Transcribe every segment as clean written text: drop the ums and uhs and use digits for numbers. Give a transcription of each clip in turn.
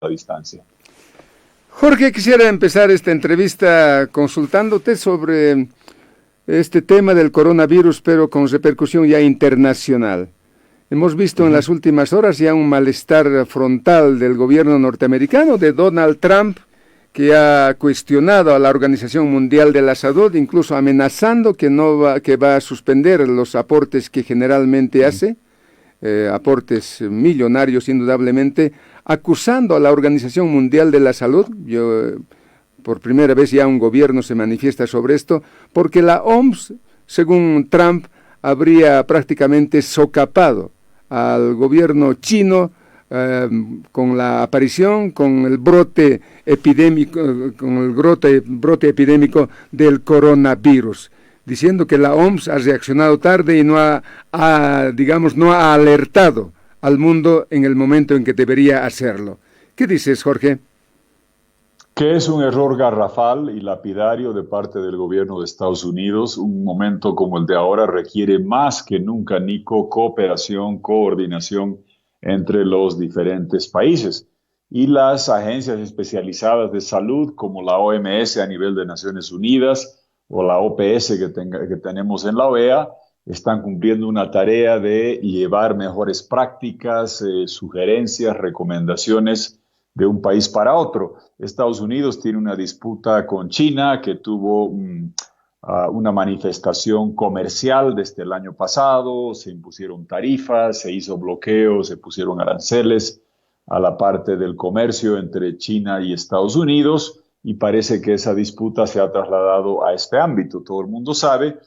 la distancia. Jorge, quisiera empezar esta entrevista consultándote sobre este tema del coronavirus, pero con repercusión ya internacional. Hemos visto en las últimas horas ya un malestar frontal del gobierno norteamericano, de Donald Trump, que ha cuestionado a la Organización Mundial de la Salud, incluso amenazando que va a suspender los aportes que generalmente hace, aportes millonarios indudablemente, acusando a la Organización Mundial de la Salud. Por primera vez ya un gobierno se manifiesta sobre esto, porque la OMS, según Trump, habría prácticamente socapado al gobierno chino con la aparición, con el brote epidémico, del coronavirus, diciendo que la OMS ha reaccionado tarde y no ha alertado al mundo en el momento en que debería hacerlo. ¿Qué dices, Jorge? Que es un error garrafal y lapidario de parte del gobierno de Estados Unidos. Un momento como el de ahora requiere más que nunca, Nico, cooperación, coordinación entre los diferentes países. Y las agencias especializadas de salud, como la OMS a nivel de Naciones Unidas o la OPS que tenemos en la OEA, están cumpliendo una tarea de llevar mejores prácticas, sugerencias, recomendaciones de un país para otro. Estados Unidos tiene una disputa con China que tuvo una manifestación comercial desde el año pasado, se impusieron tarifas, se hizo bloqueo, se pusieron aranceles a la parte del comercio entre China y Estados Unidos, y parece que esa disputa se ha trasladado a este ámbito. Todo el mundo sabe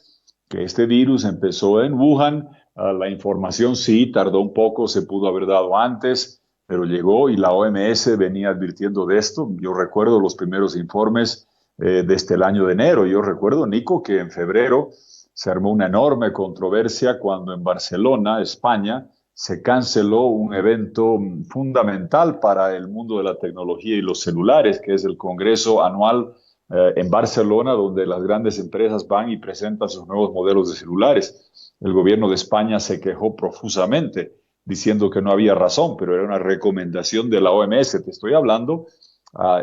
que este virus empezó en Wuhan. La información sí tardó un poco, se pudo haber dado antes, pero llegó, y la OMS venía advirtiendo de esto. Yo recuerdo los primeros informes desde el año de enero. Yo recuerdo, Nico, que en febrero se armó una enorme controversia cuando en Barcelona, España, se canceló un evento fundamental para el mundo de la tecnología y los celulares, que es el Congreso Anual en Barcelona, donde las grandes empresas van y presentan sus nuevos modelos de celulares. El gobierno de España se quejó profusamente, diciendo que no había razón, pero era una recomendación de la OMS. Te estoy hablando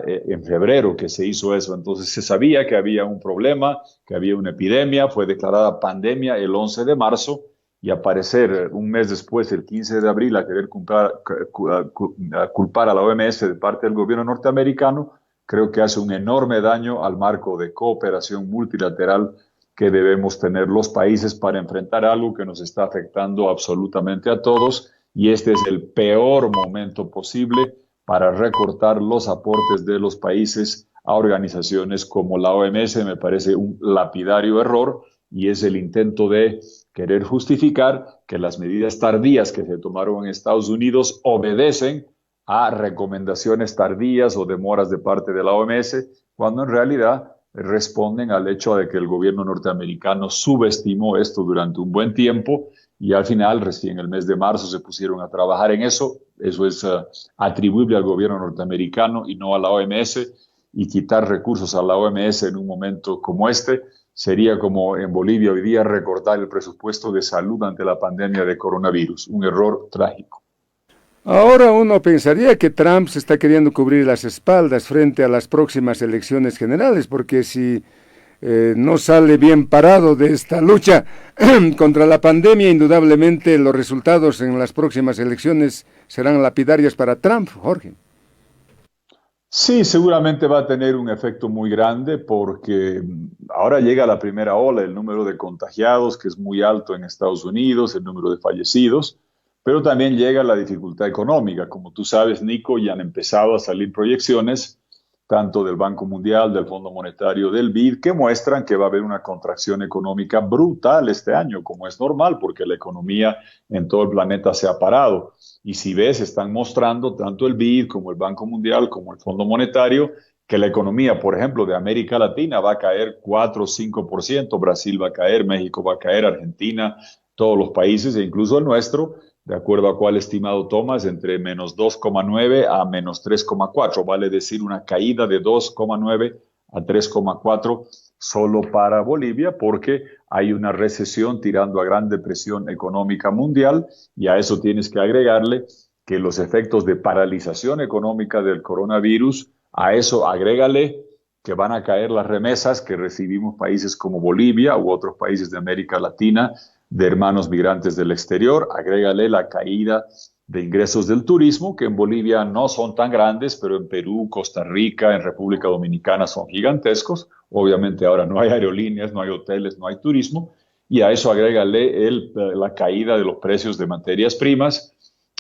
en febrero que se hizo eso. Entonces se sabía que había un problema, que había una epidemia, fue declarada pandemia el 11 de marzo, y aparecer un mes después, el 15 de abril, a querer culpar a la OMS de parte del gobierno norteamericano, creo que hace un enorme daño al marco de cooperación multilateral que debemos tener los países para enfrentar algo que nos está afectando absolutamente a todos, y este es el peor momento posible para recortar los aportes de los países a organizaciones como la OMS. Me parece un lapidario error, y es el intento de querer justificar que las medidas tardías que se tomaron en Estados Unidos obedecen a recomendaciones tardías o demoras de parte de la OMS, cuando en realidad responden al hecho de que el gobierno norteamericano subestimó esto durante un buen tiempo, y al final, recién el mes de marzo, se pusieron a trabajar en eso. Eso es atribuible al gobierno norteamericano y no a la OMS, y quitar recursos a la OMS en un momento como este sería como en Bolivia hoy día recortar el presupuesto de salud ante la pandemia de coronavirus. Un error trágico. Ahora uno pensaría que Trump se está queriendo cubrir las espaldas frente a las próximas elecciones generales, porque si no sale bien parado de esta lucha contra la pandemia, indudablemente los resultados en las próximas elecciones serán lapidarios para Trump, Jorge. Sí, seguramente va a tener un efecto muy grande, porque ahora llega la primera ola, el número de contagiados, que es muy alto en Estados Unidos, el número de fallecidos, pero también llega la dificultad económica. Como tú sabes, Nico, ya han empezado a salir proyecciones, tanto del Banco Mundial, del Fondo Monetario, del BID, que muestran que va a haber una contracción económica brutal este año, como es normal, porque la economía en todo el planeta se ha parado. Y si ves, están mostrando tanto el BID como el Banco Mundial como el Fondo Monetario que la economía, por ejemplo, de América Latina va a caer 4 o 5%, Brasil va a caer, México va a caer, Argentina, todos los países, e incluso el nuestro, de acuerdo a cuál estimado tomas, entre menos 2,9 a menos 3,4, vale decir una caída de 2,9 a 3,4 solo para Bolivia, porque hay una recesión tirando a gran depresión económica mundial, y a eso tienes que agregarle que los efectos de paralización económica del coronavirus, a eso agrégale que van a caer las remesas que recibimos países como Bolivia u otros países de América Latina de hermanos migrantes del exterior, agrégale la caída de ingresos del turismo, que en Bolivia no son tan grandes, pero en Perú, Costa Rica, en República Dominicana son gigantescos. Obviamente ahora no hay aerolíneas, no hay hoteles, no hay turismo. Y a eso agrégale la caída de los precios de materias primas,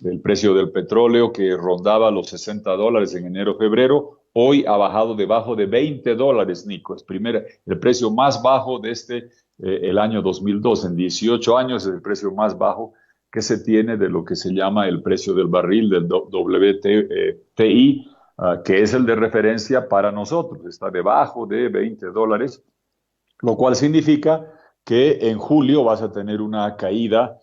el precio del petróleo que rondaba los $60 en enero-febrero, hoy ha bajado debajo de $20, Nico. Es el precio más bajo desde el año 2002. En 18 años es el precio más bajo que se tiene de lo que se llama el precio del barril del WTI, que es el de referencia para nosotros. Está debajo de $20, lo cual significa que en julio vas a tener una caída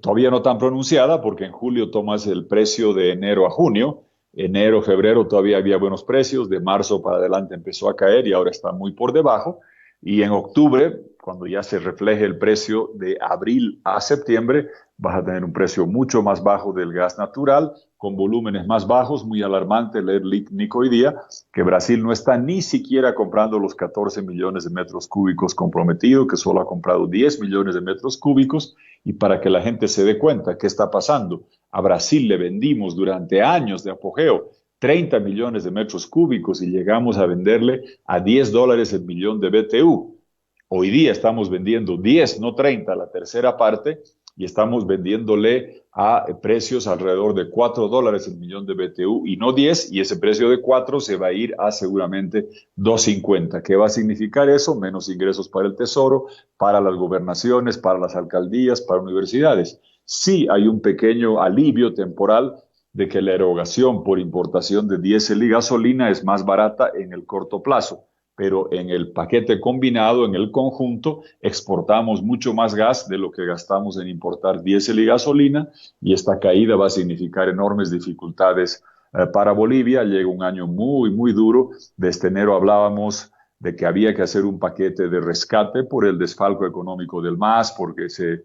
todavía no tan pronunciada, porque en julio tomas el precio de enero a junio. Enero, febrero todavía había buenos precios, de marzo para adelante empezó a caer y ahora está muy por debajo. Y en octubre, cuando ya se refleje el precio de abril a septiembre, vas a tener un precio mucho más bajo del gas natural, con volúmenes más bajos. Muy alarmante leer, Nico, hoy día, que Brasil no está ni siquiera comprando los 14 millones de metros cúbicos comprometidos, que solo ha comprado 10 millones de metros cúbicos. Y para que la gente se dé cuenta qué está pasando, a Brasil le vendimos durante años de apogeo 30 millones de metros cúbicos y llegamos a venderle a $10 el millón de BTU. Hoy día estamos vendiendo 10, no 30, la tercera parte, y estamos vendiéndole a precios alrededor de $4 el millón de BTU y no 10, y ese precio de 4 se va a ir a seguramente 2.50. ¿Qué va a significar eso? Menos ingresos para el Tesoro, para las gobernaciones, para las alcaldías, para universidades. Sí hay un pequeño alivio temporal de que la erogación por importación de diésel y gasolina es más barata en el corto plazo, pero en el paquete combinado, en el conjunto, exportamos mucho más gas de lo que gastamos en importar diésel y gasolina, y esta caída va a significar enormes dificultades para Bolivia. Llega un año muy, muy duro. Desde enero hablábamos de que había que hacer un paquete de rescate por el desfalco económico del MAS, porque se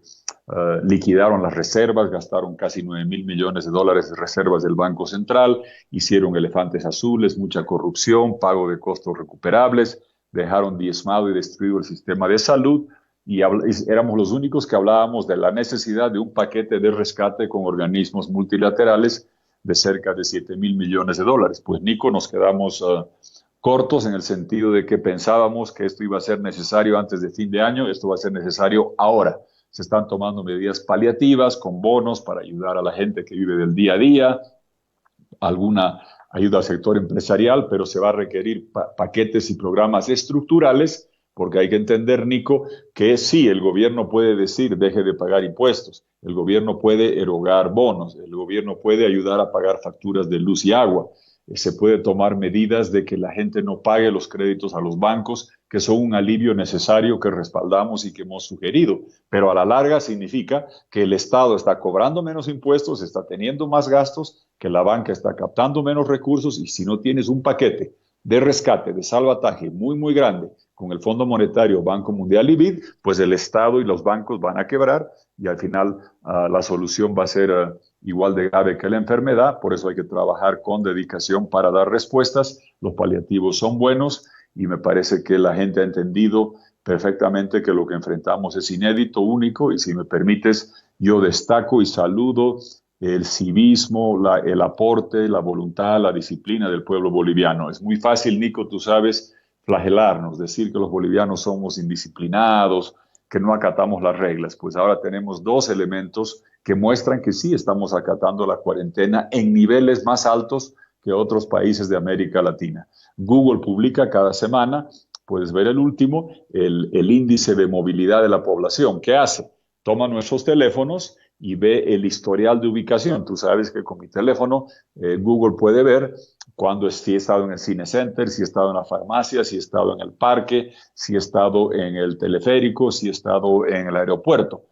liquidaron las reservas, gastaron casi $9.000 millones de reservas del Banco Central, hicieron elefantes azules, mucha corrupción, pago de costos recuperables, dejaron diezmado y destruido el sistema de salud, y éramos los únicos que hablábamos de la necesidad de un paquete de rescate con organismos multilaterales de cerca de $7.000 millones. Pues, Nico, nos quedamos cortos en el sentido de que pensábamos que esto iba a ser necesario antes de fin de año. Esto va a ser necesario ahora. Se están tomando medidas paliativas con bonos para ayudar a la gente que vive del día a día, alguna ayuda al sector empresarial, pero se va a requerir paquetes y programas estructurales, porque hay que entender, Nico, que sí, el gobierno puede decir deje de pagar impuestos, el gobierno puede erogar bonos, el gobierno puede ayudar a pagar facturas de luz y agua, se puede tomar medidas de que la gente no pague los créditos a los bancos, que son un alivio necesario que respaldamos y que hemos sugerido, pero a la larga significa que el Estado está cobrando menos impuestos, está teniendo más gastos, que la banca está captando menos recursos, y si no tienes un paquete de rescate, de salvataje muy, muy grande con el Fondo Monetario, Banco Mundial y BID, pues el Estado y los bancos van a quebrar, y al final la solución va a ser igual de grave que la enfermedad. Por eso hay que trabajar con dedicación para dar respuestas. Los paliativos son buenos, y me parece que la gente ha entendido perfectamente que lo que enfrentamos es inédito, único, y si me permites, yo destaco y saludo el civismo, el aporte, la voluntad, la disciplina del pueblo boliviano. Es muy fácil, Nico, tú sabes, flagelarnos, decir que los bolivianos somos indisciplinados, que no acatamos las reglas. Pues ahora tenemos dos elementos que muestran que sí estamos acatando la cuarentena en niveles más altos que otros países de América Latina. Google publica cada semana, puedes ver el último, el índice de movilidad de la población. ¿Qué hace? Toma nuestros teléfonos y ve el historial de ubicación. Tú sabes que con mi teléfono Google puede ver si he estado en el Cine Center, si he estado en la farmacia, si he estado en el parque, si he estado en el teleférico, si he estado en el aeropuerto.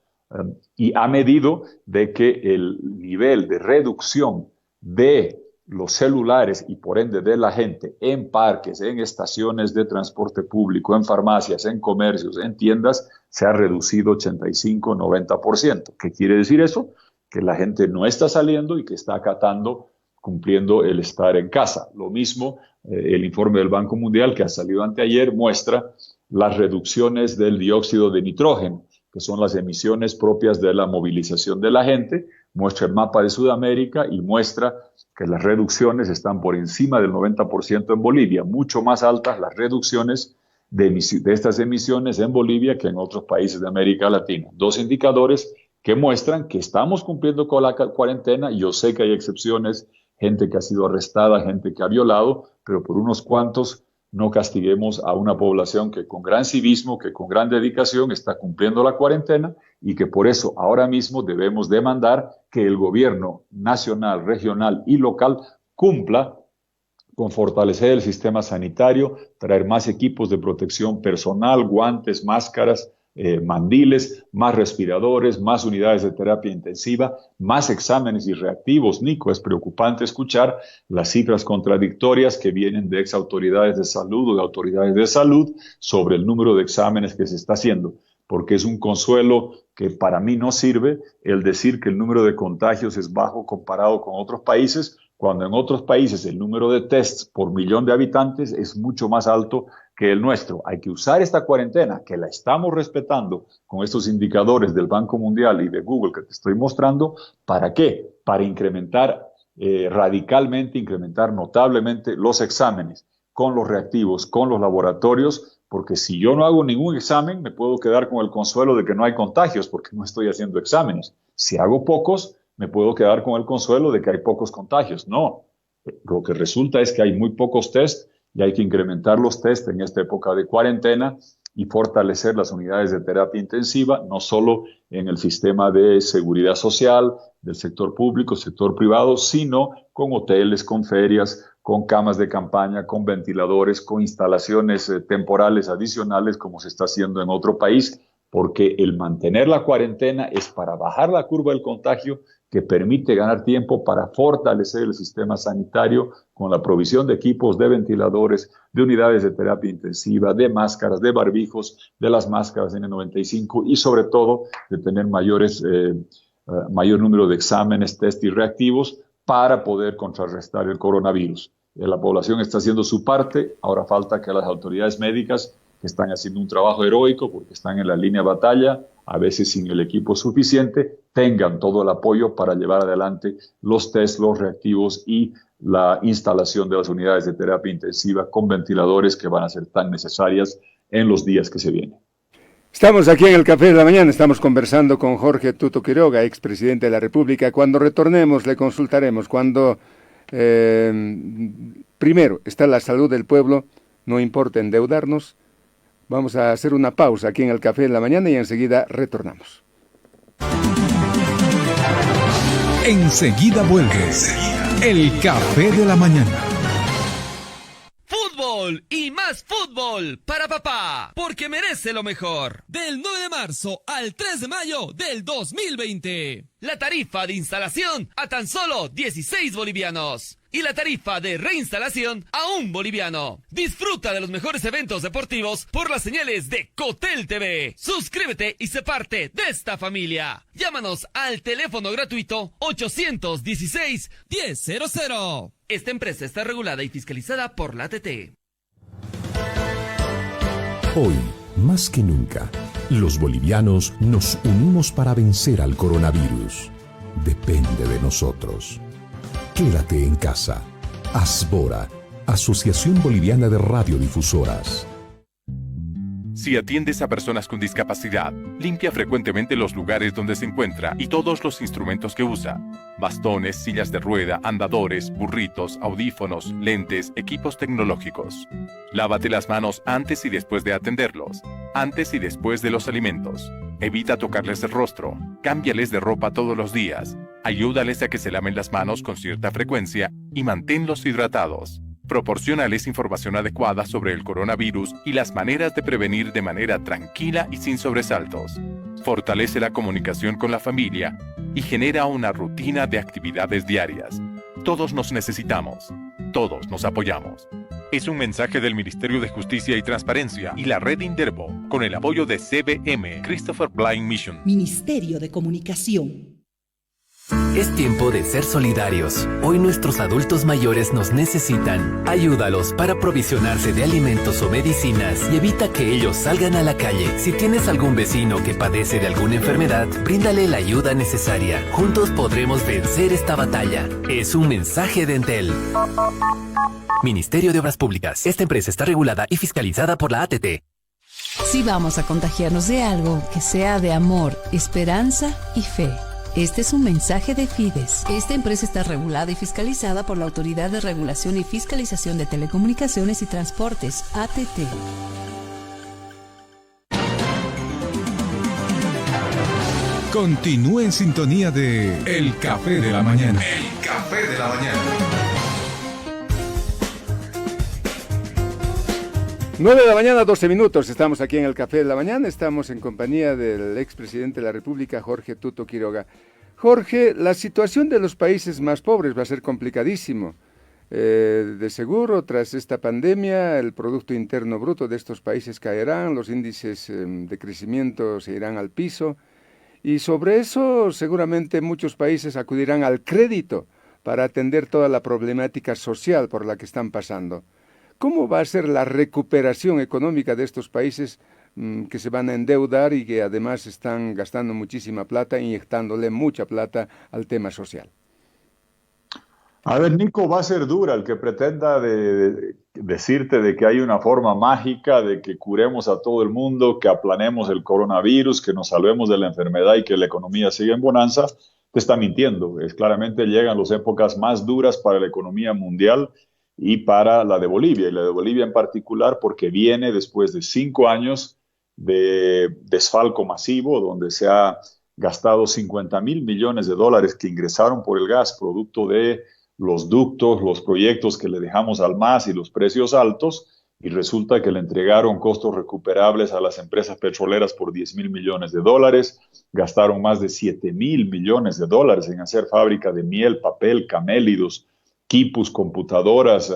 Y ha medido de que el nivel de reducción de los celulares y por ende de la gente en parques, en estaciones de transporte público, en farmacias, en comercios, en tiendas, se ha reducido 85-90%. ¿Qué quiere decir eso? que la gente no está saliendo y que está acatando, cumpliendo el estar en casa. Lo mismo, el informe del Banco Mundial que ha salido anteayer muestra las reducciones del dióxido de nitrógeno, que son las emisiones propias de la movilización de la gente, muestra el mapa de Sudamérica y muestra que las reducciones están por encima del 90% en Bolivia, mucho más altas las reducciones de estas emisiones en Bolivia que en otros países de América Latina. Dos indicadores que muestran que estamos cumpliendo con la cuarentena. Yo sé que hay excepciones, gente que ha sido arrestada, gente que ha violado, pero por unos cuantos no castiguemos a una población que con gran civismo, que con gran dedicación está cumpliendo la cuarentena y que por eso ahora mismo debemos demandar que el gobierno nacional, regional y local cumpla con fortalecer el sistema sanitario, traer más equipos de protección personal, guantes, máscaras, mandiles, más respiradores, más unidades de terapia intensiva, más exámenes y reactivos. Nico, es preocupante escuchar las cifras contradictorias que vienen de ex autoridades de salud o de autoridades de salud sobre el número de exámenes que se está haciendo, porque es un consuelo que para mí no sirve el decir que el número de contagios es bajo comparado con otros países, cuando en otros países el número de tests por millón de habitantes es mucho más alto que el nuestro. Hay que usar esta cuarentena, que la estamos respetando con estos indicadores del Banco Mundial y de Google que te estoy mostrando. ¿Para qué? Para incrementar radicalmente, incrementar notablemente los exámenes con los reactivos, con los laboratorios, porque si yo no hago ningún examen, me puedo quedar con el consuelo de que no hay contagios porque no estoy haciendo exámenes. Si hago pocos, me puedo quedar con el consuelo de que hay pocos contagios. No, lo que resulta es que hay muy pocos test y hay que incrementar los test en esta época de cuarentena y fortalecer las unidades de terapia intensiva, no solo en el sistema de seguridad social, del sector público, sector privado, sino con hoteles, con ferias, con camas de campaña, con ventiladores, con instalaciones temporales adicionales, como se está haciendo en otro país, porque el mantener la cuarentena es para bajar la curva del contagio, que permite ganar tiempo para fortalecer el sistema sanitario con la provisión de equipos, de ventiladores, de unidades de terapia intensiva, de máscaras, de barbijos, de las máscaras N95 y sobre todo de tener mayor número de exámenes, test y reactivos para poder contrarrestar el coronavirus. La población está haciendo su parte, ahora falta que las autoridades médicas, que están haciendo un trabajo heroico porque están en la línea de batalla, a veces sin el equipo suficiente, tengan todo el apoyo para llevar adelante los test, los reactivos y la instalación de las unidades de terapia intensiva con ventiladores que van a ser tan necesarias en los días que se vienen. Estamos aquí en el Café de la Mañana, estamos conversando con Jorge Tuto Quiroga, expresidente de la República. Cuando retornemos le consultaremos, cuando primero está la salud del pueblo, no importa endeudarnos. Vamos a hacer una pausa aquí en el Café de la Mañana y enseguida retornamos. Enseguida vuelve el Café de la Mañana. Fútbol y más fútbol para papá, porque merece lo mejor. Del 9 de marzo al 3 de mayo del 2020. La tarifa de instalación a tan solo 16 bolivianos. Y la tarifa de reinstalación a 1 boliviano. Disfruta de los mejores eventos deportivos por las señales de Cotel TV. Suscríbete y sé parte de esta familia. Llámanos al teléfono gratuito 816-1000. Esta empresa está regulada y fiscalizada por la ATT. Hoy, más que nunca, los bolivianos nos unimos para vencer al coronavirus. Depende de nosotros. Quédate en casa. Asbora, Asociación Boliviana de Radiodifusoras. Si atiendes a personas con discapacidad, limpia frecuentemente los lugares donde se encuentra y todos los instrumentos que usa. Bastones, sillas de rueda, andadores, burritos, audífonos, lentes, equipos tecnológicos. Lávate las manos antes y después de atenderlos, antes y después de los alimentos. Evita tocarles el rostro, cámbiales de ropa todos los días, ayúdales a que se laven las manos con cierta frecuencia y manténlos hidratados. Proporciónales información adecuada sobre el coronavirus y las maneras de prevenir de manera tranquila y sin sobresaltos. Fortalece la comunicación con la familia y genera una rutina de actividades diarias. Todos nos necesitamos. Todos nos apoyamos. Es un mensaje del Ministerio de Justicia y Transparencia y la Red Intervo, con el apoyo de CBM, Christopher Blind Mission. Ministerio de Comunicación. Es tiempo de ser solidarios. Hoy nuestros adultos mayores nos necesitan. Ayúdalos para provisionarse de alimentos o medicinas y evita que ellos salgan a la calle. Si tienes algún vecino que padece de alguna enfermedad, bríndale la ayuda necesaria. Juntos podremos vencer esta batalla. Es un mensaje de Entel. Ministerio de Obras Públicas. Esta empresa está regulada y fiscalizada por la ATT. Si vamos a contagiarnos de algo, que sea de amor, esperanza y fe. Este es un mensaje de Fides. Esta empresa está regulada y fiscalizada por la Autoridad de Regulación y Fiscalización de Telecomunicaciones y Transportes, ATT. Continúe en sintonía de El Café de la Mañana. El Café de la Mañana. 9 de la mañana, 12 minutos. Estamos aquí en el Café de la Mañana. Estamos en compañía del expresidente de la República, Jorge Tuto Quiroga. Jorge, la situación de los países más pobres va a ser complicadísimo. De seguro, tras esta pandemia, el Producto Interno Bruto de estos países caerán, los índices de crecimiento se irán al piso. Y sobre eso, seguramente muchos países acudirán al crédito para atender toda la problemática social por la que están pasando. ¿Cómo va a ser la recuperación económica de estos países que se van a endeudar y que además están gastando muchísima plata, inyectándole mucha plata al tema social? A ver, Nico, va a ser dura el que pretenda decirte de que hay una forma mágica de que curemos a todo el mundo, que aplanemos el coronavirus, que nos salvemos de la enfermedad y que la economía siga en bonanza. Te está mintiendo. Claramente llegan las épocas más duras para la economía mundial y para la de Bolivia, y la de Bolivia en particular porque viene después de 5 años de desfalco masivo, donde se ha gastado 50.000 millones de dólares que ingresaron por el gas, producto de los ductos, los proyectos que le dejamos al MAS y los precios altos, y resulta que le entregaron costos recuperables a las empresas petroleras por 10.000 millones de dólares, gastaron más de 7.000 millones de dólares en hacer fábrica de miel, papel, camélidos, quipus, computadoras,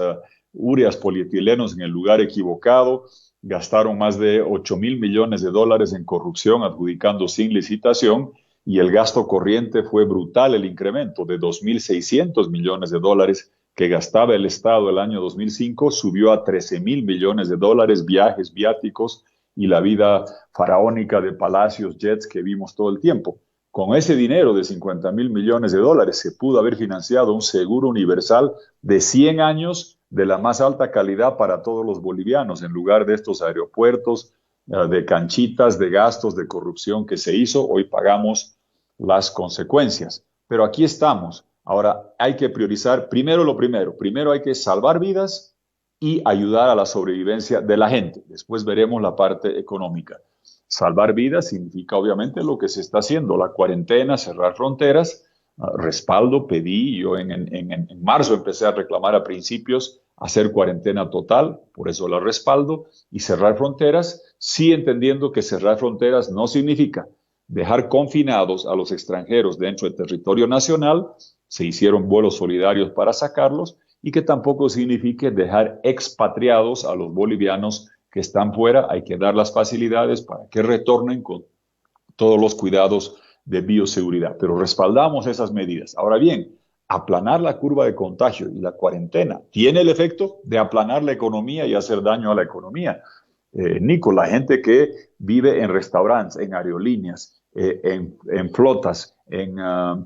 ureas, polietilenos en el lugar equivocado, gastaron más de 8.000 millones de dólares en corrupción adjudicando sin licitación y el gasto corriente fue brutal, el incremento de 2.600 millones de dólares que gastaba el Estado el año 2005 subió a 13.000 millones de dólares, viajes, viáticos y la vida faraónica de palacios, jets que vimos todo el tiempo. Con ese dinero de 50.000 millones de dólares se pudo haber financiado un seguro universal de 100 años de la más alta calidad para todos los bolivianos, en lugar de estos aeropuertos, de canchitas, de gastos, de corrupción que se hizo. Hoy pagamos las consecuencias. Pero aquí estamos. Ahora hay que priorizar primero lo primero. Primero hay que salvar vidas y ayudar a la sobrevivencia de la gente. Después veremos la parte económica. Salvar vidas significa obviamente lo que se está haciendo, la cuarentena, cerrar fronteras, respaldo, pedí, yo en marzo empecé a reclamar a principios hacer cuarentena total, por eso la respaldo, y cerrar fronteras, sí entendiendo que cerrar fronteras no significa dejar confinados a los extranjeros dentro del territorio nacional, se hicieron vuelos solidarios para sacarlos, y que tampoco signifique dejar expatriados a los bolivianos que están fuera. Hay que dar las facilidades para que retornen con todos los cuidados de bioseguridad, pero respaldamos esas medidas. Ahora bien, aplanar la curva de contagio y la cuarentena tiene el efecto de aplanar la economía y hacer daño a la economía. Nico, la gente que vive en restaurantes, en aerolíneas, en flotas, en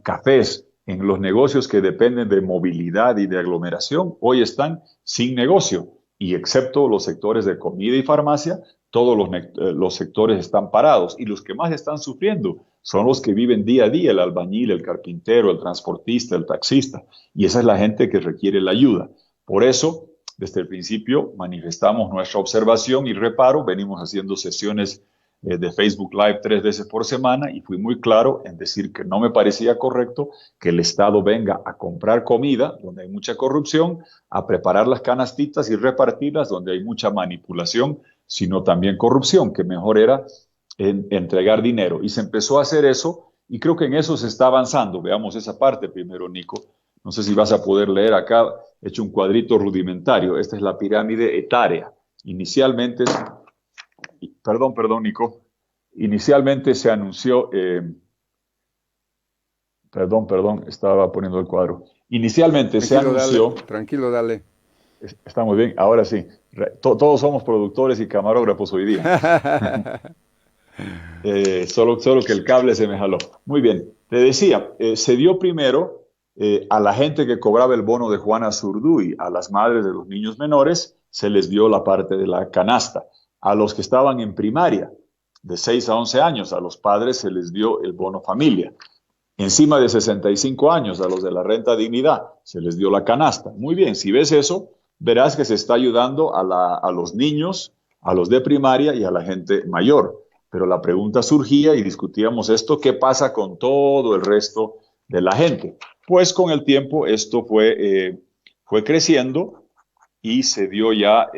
cafés, en los negocios que dependen de movilidad y de aglomeración, hoy están sin negocio. Y excepto los sectores de comida y farmacia, todos los sectores están parados. Y los que más están sufriendo son los que viven día a día, el albañil, el carpintero, el transportista, el taxista. Y esa es la gente que requiere la ayuda. Por eso, desde el principio, manifestamos nuestra observación y reparo. Venimos haciendo sesiones de Facebook Live 3 veces por semana y fui muy claro en decir que no me parecía correcto que el Estado venga a comprar comida, donde hay mucha corrupción, a preparar las canastitas y repartirlas, donde hay mucha manipulación, sino también corrupción, que mejor era entregar dinero. Y se empezó a hacer eso y creo que en eso se está avanzando. Veamos esa parte primero, Nico. No sé si vas a poder leer acá, he hecho un cuadrito rudimentario. Esta es la pirámide etaria. Inicialmente... Perdón, Nico. Inicialmente se anunció, Perdón, estaba poniendo el cuadro. Inicialmente se anunció... Tranquilo, dale. Está muy bien, ahora sí. Todos somos productores y camarógrafos hoy día. Solo que el cable se me jaló. Muy bien, te decía, se dio primero a la gente que cobraba el bono de Juana Zurduy, a las madres de los niños menores, se les dio la parte de la canasta. A los que estaban en primaria, de 6 a 11 años, a los padres se les dio el bono familia. Encima de 65 años, a los de la renta dignidad, se les dio la canasta. Muy bien, si ves eso, verás que se está ayudando a los niños, a los de primaria y a la gente mayor. Pero la pregunta surgía y discutíamos esto, ¿qué pasa con todo el resto de la gente? Pues con el tiempo esto fue creciendo y se dio ya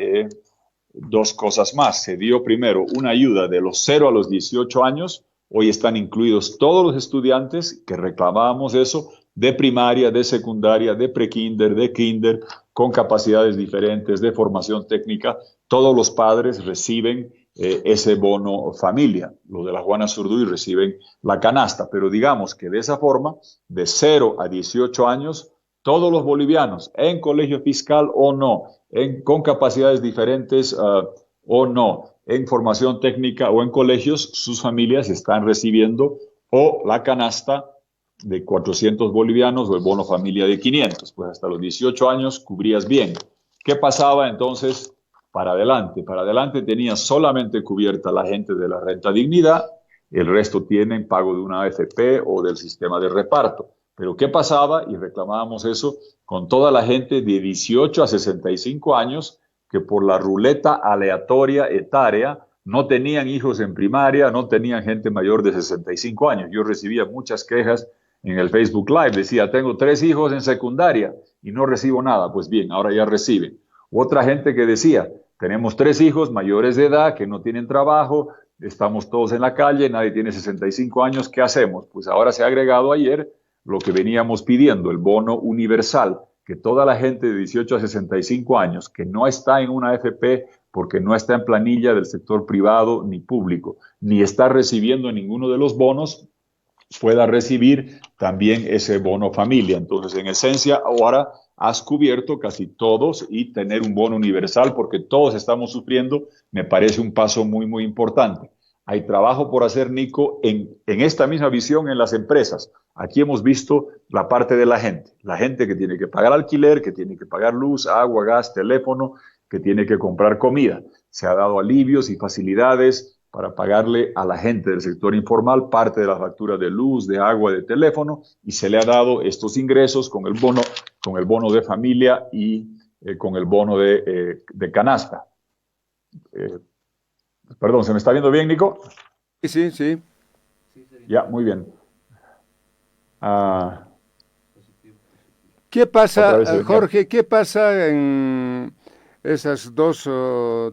dos cosas más. Se dio primero una ayuda de los 0 a los 18 años. Hoy están incluidos todos los estudiantes que reclamábamos eso, de primaria, de secundaria, de prekinder, de kinder, con capacidades diferentes, de formación técnica. Todos los padres reciben ese bono familia. Los de la Juana Zurduy reciben la canasta, pero digamos que de esa forma, de 0 a 18 años, todos los bolivianos, en colegio fiscal o no, con capacidades diferentes o no, en formación técnica o en colegios, sus familias están recibiendo o la canasta de 400 bolivianos o el bono familia de 500. Pues hasta los 18 años cubrías bien. ¿Qué pasaba entonces para adelante? Para adelante tenía solamente cubierta la gente de la renta dignidad, el resto tienen pago de una AFP o del sistema de reparto. Pero ¿qué pasaba? Y reclamábamos eso con toda la gente de 18 a 65 años que por la ruleta aleatoria etaria no tenían hijos en primaria, no tenían gente mayor de 65 años. Yo recibía muchas quejas en el Facebook Live. Decía, tengo 3 hijos en secundaria y no recibo nada. Pues bien, ahora ya reciben. Otra gente que decía, tenemos 3 hijos mayores de edad que no tienen trabajo, estamos todos en la calle, nadie tiene 65 años, ¿qué hacemos? Pues ahora se ha agregado ayer lo que veníamos pidiendo, el bono universal, que toda la gente de 18 a 65 años que no está en una AFP porque no está en planilla del sector privado ni público, ni está recibiendo ninguno de los bonos, pueda recibir también ese bono familia. Entonces, en esencia, ahora has cubierto casi todos y tener un bono universal porque todos estamos sufriendo, me parece un paso muy, muy importante. Hay trabajo por hacer, Nico, en esta misma visión en las empresas. Aquí hemos visto la parte de la gente que tiene que pagar alquiler, que tiene que pagar luz, agua, gas, teléfono, que tiene que comprar comida. Se ha dado alivios y facilidades para pagarle a la gente del sector informal parte de la factura de luz, de agua, de teléfono, y se le ha dado estos ingresos con el bono de familia y con el bono de canasta. Perdón, ¿se me está viendo bien, Nico? Sí. Ya, muy bien. ¿Qué pasa, Jorge, qué pasa en esas dos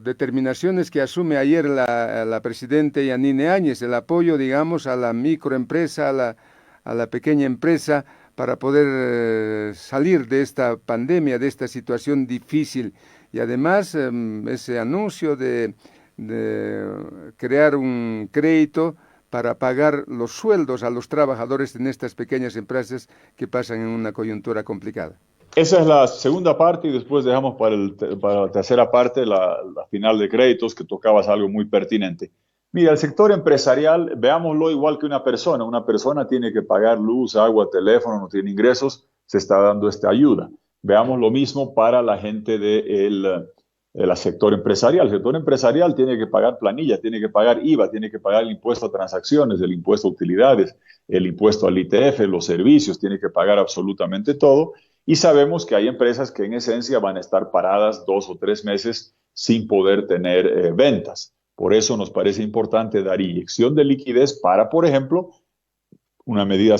determinaciones que asume ayer la presidenta Yanine Áñez, el apoyo, digamos, a la microempresa, a la pequeña empresa, para poder salir de esta pandemia, de esta situación difícil? Y además, ese anuncio de crear un crédito para pagar los sueldos a los trabajadores en estas pequeñas empresas que pasan en una coyuntura complicada. Esa es la segunda parte y después dejamos para la tercera parte la final de créditos, que tocabas algo muy pertinente. Mira, el sector empresarial, veámoslo igual que una persona. Una persona tiene que pagar luz, agua, teléfono, no tiene ingresos, se está dando esta ayuda. Veamos lo mismo para la gente del sector empresarial. El sector empresarial tiene que pagar planilla, tiene que pagar IVA, tiene que pagar el impuesto a transacciones, el impuesto a utilidades, el impuesto al ITF, los servicios, tiene que pagar absolutamente todo. Y sabemos que hay empresas que en esencia van a estar paradas 2 o 3 meses sin poder tener ventas. Por eso nos parece importante dar inyección de liquidez para, por ejemplo, una medida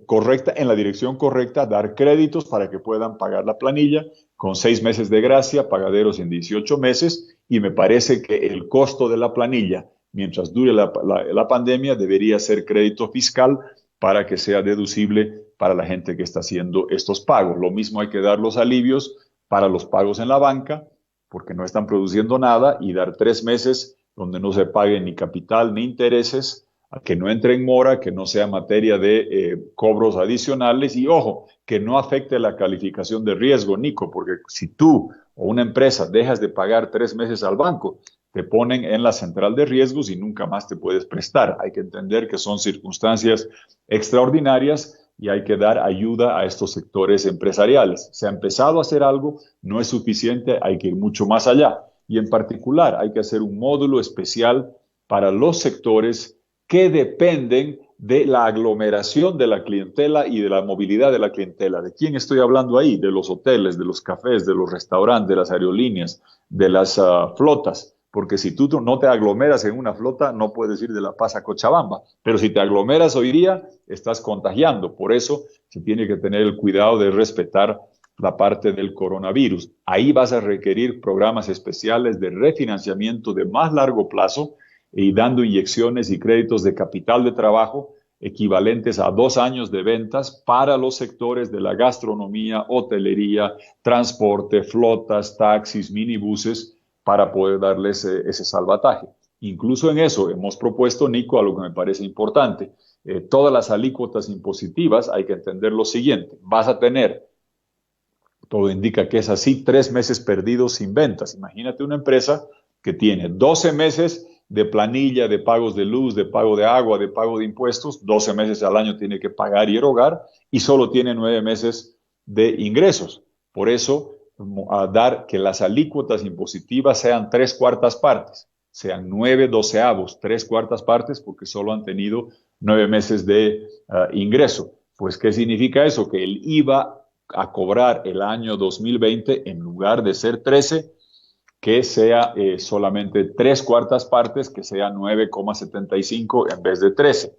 correcta, en la dirección correcta, dar créditos para que puedan pagar la planilla con 6 meses de gracia, pagaderos en 18 meses, y me parece que el costo de la planilla, mientras dure la pandemia, debería ser crédito fiscal para que sea deducible para la gente que está haciendo estos pagos. Lo mismo hay que dar los alivios para los pagos en la banca, porque no están produciendo nada, y dar 3 meses donde no se pague ni capital ni intereses a que no entre en mora, que no sea materia de cobros adicionales y, ojo, que no afecte la calificación de riesgo, Nico, porque si tú o una empresa dejas de pagar 3 meses al banco, te ponen en la central de riesgos y nunca más te puedes prestar. Hay que entender que son circunstancias extraordinarias y hay que dar ayuda a estos sectores empresariales. Se ha empezado a hacer algo, no es suficiente, hay que ir mucho más allá. Y en particular hay que hacer un módulo especial para los sectores que dependen de la aglomeración de la clientela y de la movilidad de la clientela. ¿De quién estoy hablando ahí? De los hoteles, de los cafés, de los restaurantes, de las aerolíneas, de las flotas. Porque si tú no te aglomeras en una flota, no puedes ir de La Paz a Cochabamba. Pero si te aglomeras hoy día, estás contagiando. Por eso se tiene que tener el cuidado de respetar la parte del coronavirus. Ahí vas a requerir programas especiales de refinanciamiento de más largo plazo y dando inyecciones y créditos de capital de trabajo equivalentes a 2 años de ventas para los sectores de la gastronomía, hotelería, transporte, flotas, taxis, minibuses, para poder darles ese salvataje. Incluso en eso hemos propuesto, Nico, algo que me parece importante. Todas las alícuotas impositivas, hay que entender lo siguiente. Vas a tener, todo indica que es así, 3 meses perdidos sin ventas. Imagínate una empresa que tiene 12 meses de planilla, de pagos de luz, de pago de agua, de pago de impuestos, 12 meses al año tiene que pagar y erogar, y solo tiene 9 meses de ingresos. Por eso, a dar que las alícuotas impositivas sean 3/4 partes, sean 9/12, 3/4 partes, porque solo han tenido 9 meses de ingreso. Pues, ¿qué significa eso? Que el IVA a cobrar el año 2020, en lugar de ser 13, que sea solamente 3/4 partes, que sea 9,75 en vez de 13.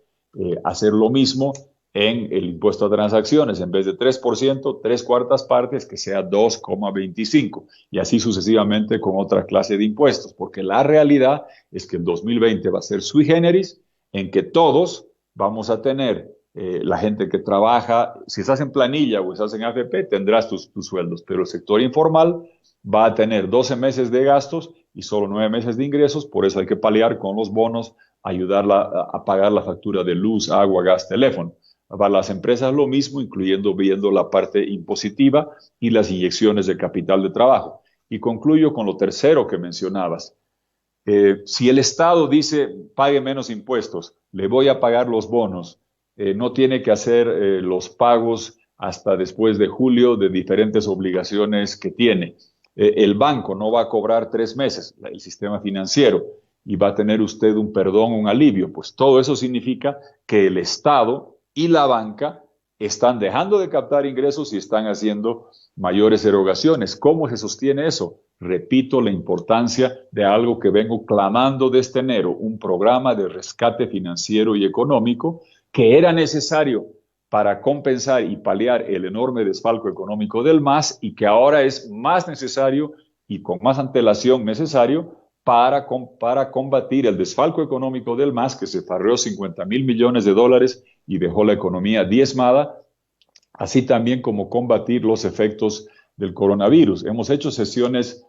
Hacer lo mismo en el impuesto a transacciones, en vez de 3%, 3/4 partes, que sea 2,25, y así sucesivamente con otra clase de impuestos, porque la realidad es que el 2020 va a ser sui generis, en que todos vamos a tener, la gente que trabaja, si estás en planilla o estás en AFP, tendrás tus sueldos, pero el sector informal va a tener 12 meses de gastos y solo 9 meses de ingresos, por eso hay que paliar con los bonos, ayudarla a pagar la factura de luz, agua, gas, teléfono. Para las empresas lo mismo, incluyendo viendo la parte impositiva y las inyecciones de capital de trabajo. Y concluyo con lo tercero que mencionabas. Si el Estado dice, pague menos impuestos, le voy a pagar los bonos, no tiene que hacer los pagos hasta después de julio de diferentes obligaciones que tiene. El banco no va a cobrar 3 meses, el sistema financiero, y va a tener usted un perdón, un alivio. Pues todo eso significa que el Estado y la banca están dejando de captar ingresos y están haciendo mayores erogaciones. ¿Cómo se sostiene eso? Repito la importancia de algo que vengo clamando desde enero, un programa de rescate financiero y económico que era necesario para compensar y paliar el enorme desfalco económico del MAS y que ahora es más necesario y con más antelación necesario para combatir el desfalco económico del MAS, que se farreó $50,000 millones y dejó la economía diezmada, así también como combatir los efectos del coronavirus. Hemos hecho sesiones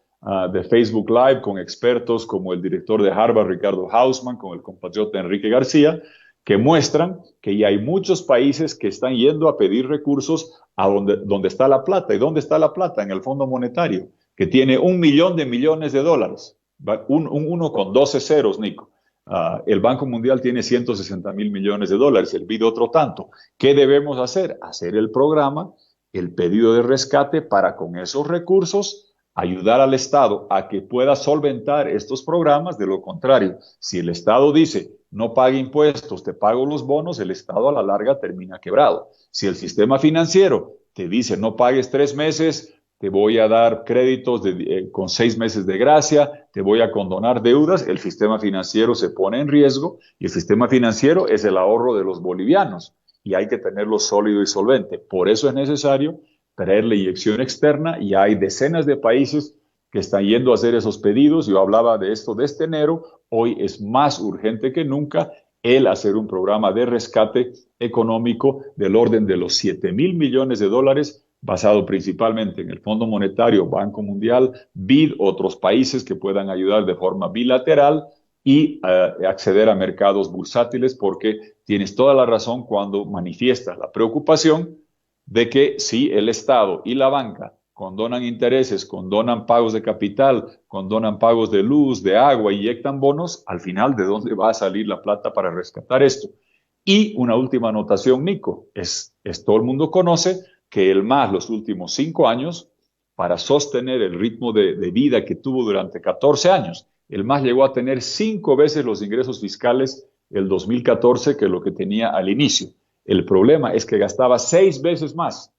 de Facebook Live con expertos como el director de Harvard, Ricardo Hausman, con el compatriota Enrique García, que muestran que ya hay muchos países que están yendo a pedir recursos a donde está la plata. ¿Y dónde está la plata? En el Fondo Monetario, que tiene $1 millón de millones. Un 1 con 12 ceros, Nico. El Banco Mundial tiene $160,000 millones, el BID otro tanto. ¿Qué debemos hacer? Hacer el programa, el pedido de rescate para con esos recursos ayudar al Estado a que pueda solventar estos programas. De lo contrario, si el Estado dice no pague impuestos, te pago los bonos, el Estado a la larga termina quebrado. Si el sistema financiero te dice no pagues 3 meses, te voy a dar créditos con 6 meses de gracia, te voy a condonar deudas, el sistema financiero se pone en riesgo y el sistema financiero es el ahorro de los bolivianos y hay que tenerlo sólido y solvente. Por eso es necesario traer la inyección externa y hay decenas de países que están yendo a hacer esos pedidos. Yo hablaba de esto desde enero, hoy es más urgente que nunca el hacer un programa de rescate económico del orden de los $7,000 millones, basado principalmente en el Fondo Monetario, Banco Mundial, BID, otros países que puedan ayudar de forma bilateral y acceder a mercados bursátiles, porque tienes toda la razón cuando manifiestas la preocupación de que si el Estado y la banca condonan intereses, condonan pagos de capital, condonan pagos de luz, de agua, inyectan bonos, al final, ¿de dónde va a salir la plata para rescatar esto? Y una última anotación, Nico, todo el mundo conoce que el MAS los últimos 5 años, para sostener el ritmo de vida que tuvo durante 14 años, el MAS llegó a tener 5 veces los ingresos fiscales el 2014 que lo que tenía al inicio. El problema es que gastaba 6 veces más.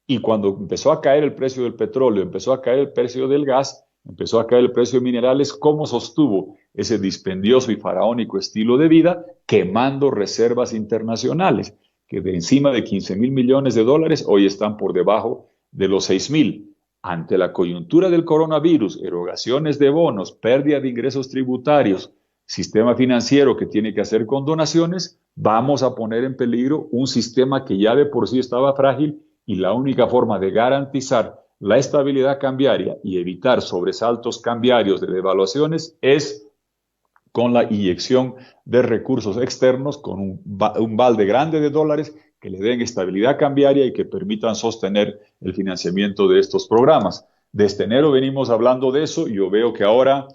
Y cuando empezó a caer el precio del petróleo, empezó a caer el precio del gas, empezó a caer el precio de minerales, ¿cómo sostuvo ese dispendioso y faraónico estilo de vida? Quemando reservas internacionales, que de encima de 15,000 millones de dólares hoy están por debajo de los 6,000. Ante la coyuntura del coronavirus, erogaciones de bonos, pérdida de ingresos tributarios, sistema financiero que tiene que hacer con donaciones, vamos a poner en peligro un sistema que ya de por sí estaba frágil, y la única forma de garantizar la estabilidad cambiaria y evitar sobresaltos cambiarios de devaluaciones es con la inyección de recursos externos, con un balde grande de dólares que le den estabilidad cambiaria y que permitan sostener el financiamiento de estos programas. Desde enero venimos hablando de eso y yo veo que ahora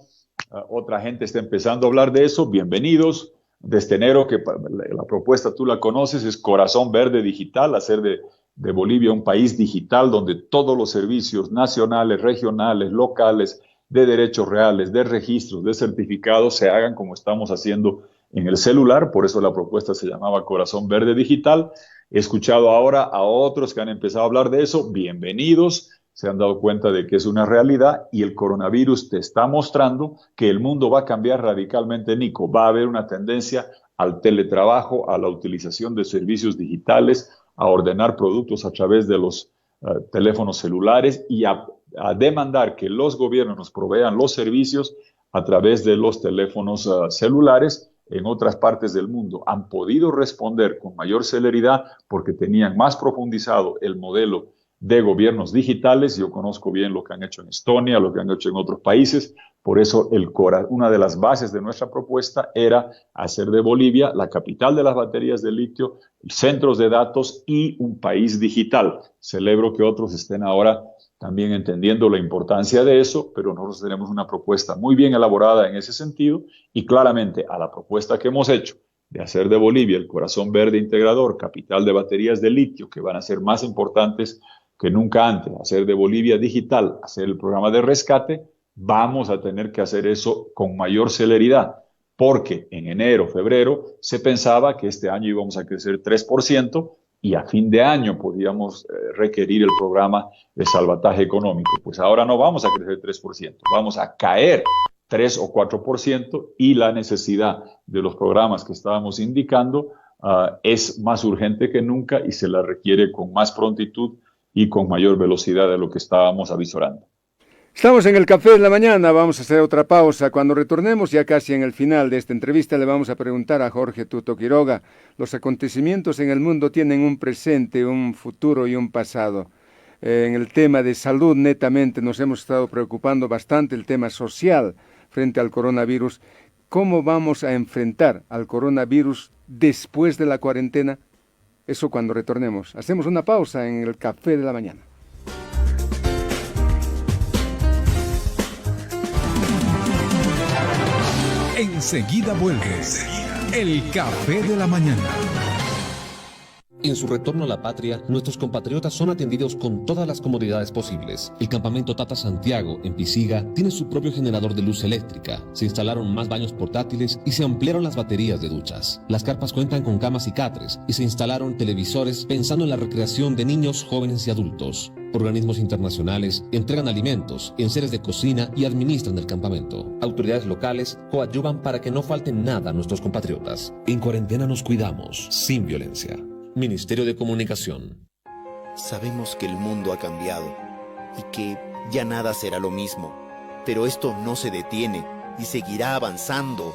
otra gente está empezando a hablar de eso. Bienvenidos. Desde enero, que la propuesta tú la conoces, es Corazón Verde Digital, hacer de Bolivia un país digital donde todos los servicios nacionales, regionales, locales, de derechos reales, de registros, de certificados se hagan como estamos haciendo en el celular. Por eso la propuesta se llamaba Corazón Verde Digital. He escuchado ahora a otros que han empezado a hablar de eso. Bienvenidos. Se han dado cuenta de que es una realidad y el coronavirus te está mostrando que el mundo va a cambiar radicalmente, Nico. Va a haber una tendencia al teletrabajo, a la utilización de servicios digitales, a ordenar productos a través de los teléfonos celulares y a demandar que los gobiernos nos provean los servicios a través de los teléfonos celulares. En otras partes del mundo han podido responder con mayor celeridad porque tenían más profundizado el modelo de gobiernos digitales. Yo conozco bien lo que han hecho en Estonia, lo que han hecho en otros países. Por eso una de las bases de nuestra propuesta era hacer de Bolivia la capital de las baterías de litio, centros de datos y un país digital. Celebro que otros estén ahora también entendiendo la importancia de eso, pero nosotros tenemos una propuesta muy bien elaborada en ese sentido y claramente a la propuesta que hemos hecho de hacer de Bolivia el corazón verde integrador, capital de baterías de litio, que van a ser más importantes que nunca antes, hacer de Bolivia digital, hacer el programa de rescate, vamos a tener que hacer eso con mayor celeridad, porque en enero, febrero, se pensaba que este año íbamos a crecer 3% y a fin de año podíamos requerir el programa de salvataje económico. Pues ahora no vamos a crecer 3%, vamos a caer 3 o 4% y la necesidad de los programas que estábamos indicando es más urgente que nunca y se la requiere con más prontitud y con mayor velocidad de lo que estábamos avisorando. Estamos en el Café de la Mañana, vamos a hacer otra pausa. Cuando retornemos, ya casi en el final de esta entrevista, le vamos a preguntar a Jorge Tuto Quiroga. Los acontecimientos en el mundo tienen un presente, un futuro y un pasado. En el tema de salud, netamente, nos hemos estado preocupando bastante el tema social frente al coronavirus. ¿Cómo vamos a enfrentar al coronavirus después de la cuarentena? Eso cuando retornemos. Hacemos una pausa en el Café de la Mañana. Enseguida vuelve el Café de la Mañana. En su retorno a la patria, nuestros compatriotas son atendidos con todas las comodidades posibles. El campamento Tata Santiago, en Pisiga, tiene su propio generador de luz eléctrica. Se instalaron más baños portátiles y se ampliaron las baterías de duchas. Las carpas cuentan con camas y catres y se instalaron televisores pensando en la recreación de niños, jóvenes y adultos. Organismos internacionales entregan alimentos, enseres de cocina y administran el campamento. Autoridades locales coadyuvan para que no falte nada a nuestros compatriotas. En cuarentena nos cuidamos, sin violencia. Ministerio de Comunicación. Sabemos que el mundo ha cambiado y que ya nada será lo mismo, pero esto no se detiene y seguirá avanzando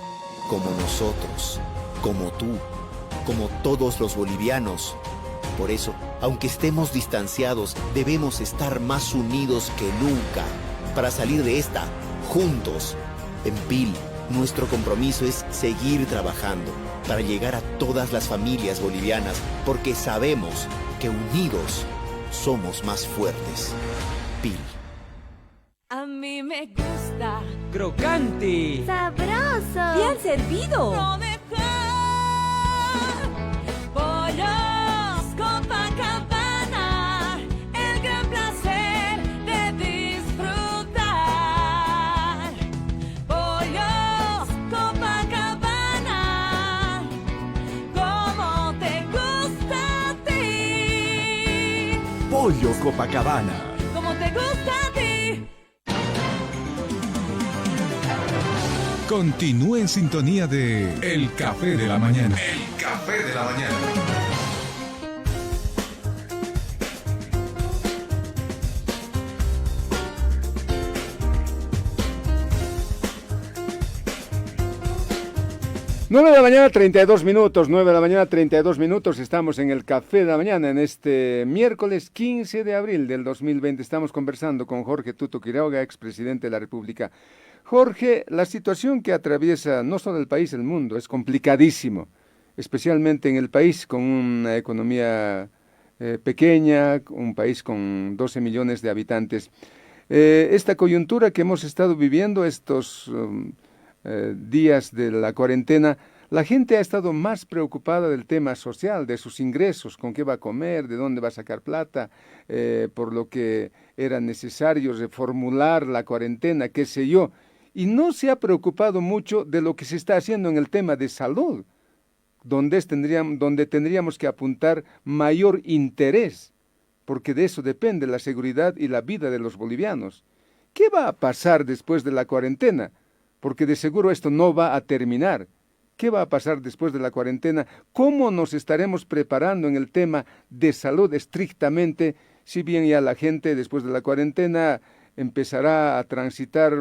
como nosotros, como tú, como todos los bolivianos. Por eso, aunque estemos distanciados, debemos estar más unidos que nunca para salir de esta juntos. En PIL Nuestro compromiso es seguir trabajando para llegar a todas las familias bolivianas, porque sabemos que unidos somos más fuertes. PIL. A mí me gusta crocante, sabroso, bien servido. No dejar pollos Copacabana, el gran placer de disfrutar. Pollos Copacabana, como te gusta a ti. Pollo Copacabana. Como te gusta a ti. Continúe en sintonía de El Café de la Mañana. El Café de la Mañana. Nueve de la mañana, 32 minutos, 9 de la mañana, 32 minutos, estamos en el Café de la Mañana en este miércoles 15 de abril del 2020. Estamos conversando con Jorge Tuto Quiroga, expresidente de la República. Jorge, la situación que atraviesa no solo el país, el mundo, es complicadísimo, especialmente en el país con una economía pequeña, un país con 12 millones de habitantes. Esta coyuntura que hemos estado viviendo estos días de la cuarentena, la gente ha estado más preocupada del tema social, de sus ingresos, con qué va a comer, de dónde va a sacar plata, por lo que era necesario reformular la cuarentena, qué sé yo, y no se ha preocupado mucho de lo que se está haciendo en el tema de salud, donde tendríamos que apuntar mayor interés, porque de eso depende la seguridad y la vida de los bolivianos. ¿Qué va a pasar después de la cuarentena? Porque de seguro esto no va a terminar. ¿Qué va a pasar después de la cuarentena? ¿Cómo nos estaremos preparando en el tema de salud estrictamente? Si bien ya la gente después de la cuarentena empezará a transitar,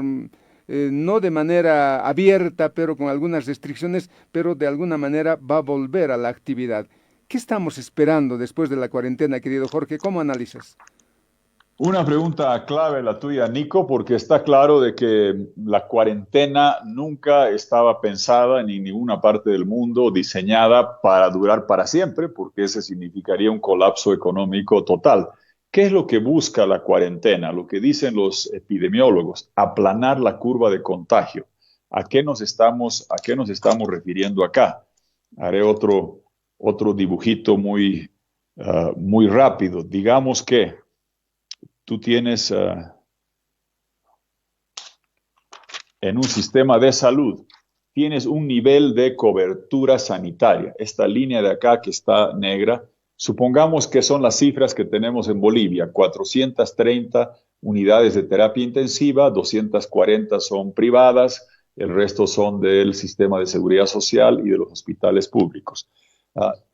no de manera abierta, pero con algunas restricciones, pero de alguna manera va a volver a la actividad. ¿Qué estamos esperando después de la cuarentena, querido Jorge? ¿Cómo analizas? Una pregunta clave la tuya, Nico, porque está claro de que la cuarentena nunca estaba pensada en ninguna parte del mundo, diseñada para durar para siempre, porque ese significaría un colapso económico total. ¿Qué es lo que busca la cuarentena? Lo que dicen los epidemiólogos, aplanar la curva de contagio. ¿A qué nos estamos refiriendo acá? Haré otro dibujito muy rápido. Digamos que tú tienes en un sistema de salud, tienes un nivel de cobertura sanitaria. Esta línea de acá que está negra, supongamos que son las cifras que tenemos en Bolivia, 430 unidades de terapia intensiva, 240 son privadas, el resto son del sistema de seguridad social y de los hospitales públicos.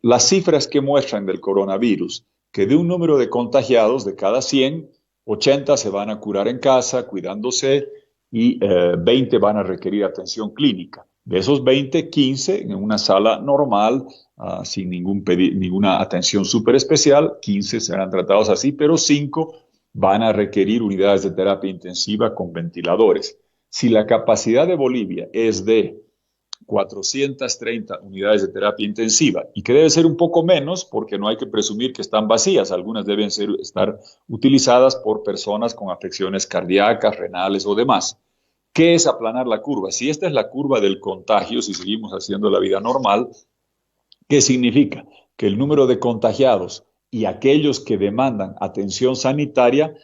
Las cifras que muestran del coronavirus, que de un número de contagiados de cada 100, 80 se van a curar en casa, cuidándose, y 20 van a requerir atención clínica. De esos 20, 15 en una sala normal, sin ninguna atención súper especial, 15 serán tratados así, pero 5 van a requerir unidades de terapia intensiva con ventiladores. Si la capacidad de Bolivia es de 430 unidades de terapia intensiva, y que debe ser un poco menos porque no hay que presumir que están vacías, algunas deben estar utilizadas por personas con afecciones cardíacas, renales o demás. ¿Qué es aplanar la curva? Si esta es la curva del contagio, si seguimos haciendo la vida normal, ¿qué significa? Que el número de contagiados y aquellos que demandan atención sanitaria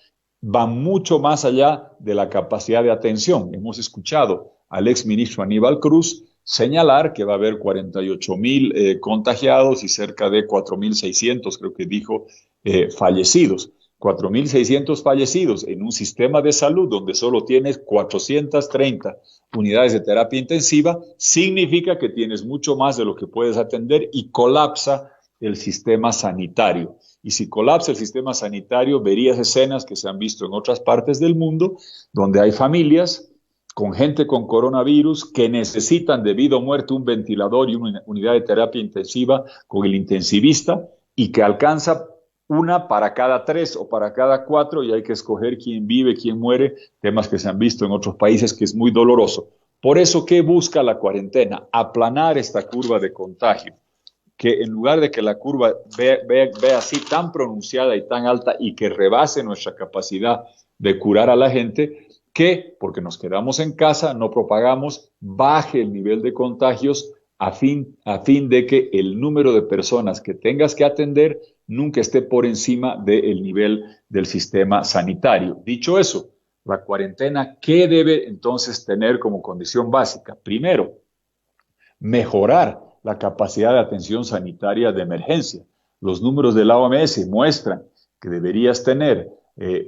van mucho más allá de la capacidad de atención. Hemos escuchado al exministro Aníbal Cruz señalar que va a haber 48,000 contagiados y cerca de 4,600, creo que dijo, fallecidos. 4,600 fallecidos en un sistema de salud donde solo tienes 430 unidades de terapia intensiva, significa que tienes mucho más de lo que puedes atender y colapsa el sistema sanitario. Y si colapsa el sistema sanitario, verías escenas que se han visto en otras partes del mundo, donde hay familias con gente con coronavirus que necesitan de vida o muerte un ventilador y una unidad de terapia intensiva con el intensivista y que alcanza una para cada 3 o para cada 4 y hay que escoger quién vive, quién muere, temas que se han visto en otros países que es muy doloroso. Por eso, ¿qué busca la cuarentena? Aplanar esta curva de contagio, que en lugar de que la curva vea así tan pronunciada y tan alta y que rebase nuestra capacidad de curar a la gente, que, porque nos quedamos en casa, no propagamos, baje el nivel de contagios a fin de que el número de personas que tengas que atender nunca esté por encima del nivel del sistema sanitario. Dicho eso, la cuarentena, ¿qué debe entonces tener como condición básica? Primero, mejorar la capacidad de atención sanitaria de emergencia. Los números de la OMS muestran que deberías tener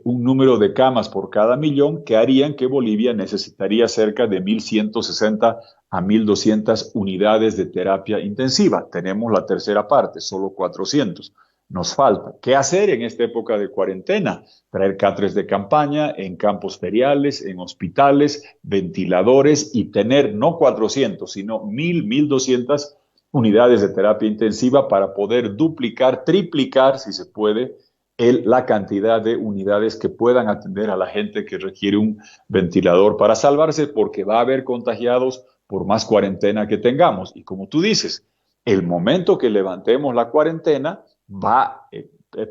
un número de camas por cada millón que harían que Bolivia necesitaría cerca de 1.160 a 1.200 unidades de terapia intensiva. Tenemos la tercera parte, solo 400. Nos falta. ¿Qué hacer en esta época de cuarentena? Traer catres de campaña en campos feriales, en hospitales, ventiladores y tener no 400, sino 1.200 unidades de terapia intensiva para poder duplicar, triplicar, si se puede, la cantidad de unidades que puedan atender a la gente que requiere un ventilador para salvarse, porque va a haber contagiados por más cuarentena que tengamos. Y como tú dices, el momento que levantemos la cuarentena va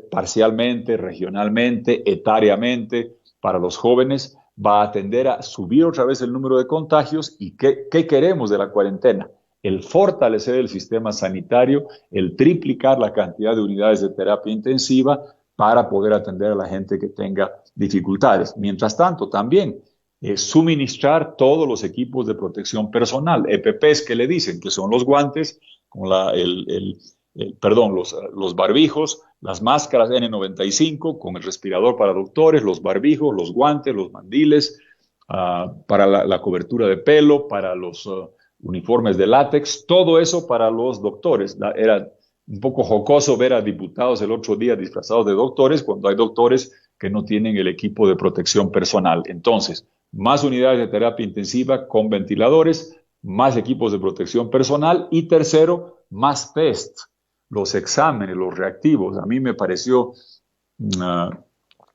parcialmente, regionalmente, etariamente, para los jóvenes, va a tender a subir otra vez el número de contagios. ¿Y qué queremos de la cuarentena? El fortalecer el sistema sanitario, el triplicar la cantidad de unidades de terapia intensiva para poder atender a la gente que tenga dificultades. Mientras tanto, también suministrar todos los equipos de protección personal, EPPs que le dicen, que son los guantes, con los barbijos, las máscaras N95 con el respirador para doctores, los barbijos, los guantes, los mandiles, para la cobertura de pelo, para los uniformes de látex, todo eso para los doctores. Era un poco jocoso ver a diputados el otro día disfrazados de doctores cuando hay doctores que no tienen el equipo de protección personal. Entonces, más unidades de terapia intensiva con ventiladores, más equipos de protección personal y tercero, más test, los exámenes, los reactivos. A mí me pareció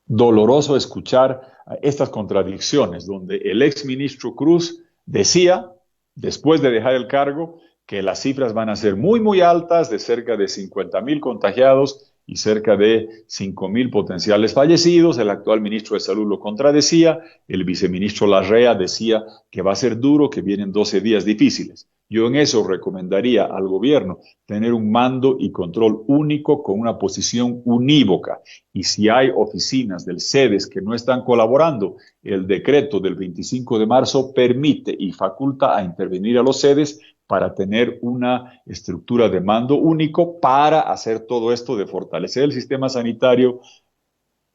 doloroso escuchar estas contradicciones donde el exministro Cruz decía, después de dejar el cargo, que las cifras van a ser muy, muy altas, de cerca de 50,000 contagiados y cerca de 5,000 potenciales fallecidos. El actual ministro de Salud lo contradecía, el viceministro Larrea decía que va a ser duro, que vienen 12 días difíciles. Yo en eso recomendaría al gobierno tener un mando y control único con una posición unívoca. Y si hay oficinas del CEDES que no están colaborando, el decreto del 25 de marzo permite y faculta a intervenir a los CEDES para tener una estructura de mando único para hacer todo esto de fortalecer el sistema sanitario,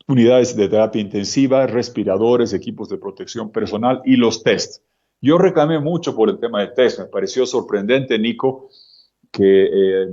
unidades de terapia intensiva, respiradores, equipos de protección personal y los tests. Yo reclamé mucho por el tema de test. Me pareció sorprendente, Nico, que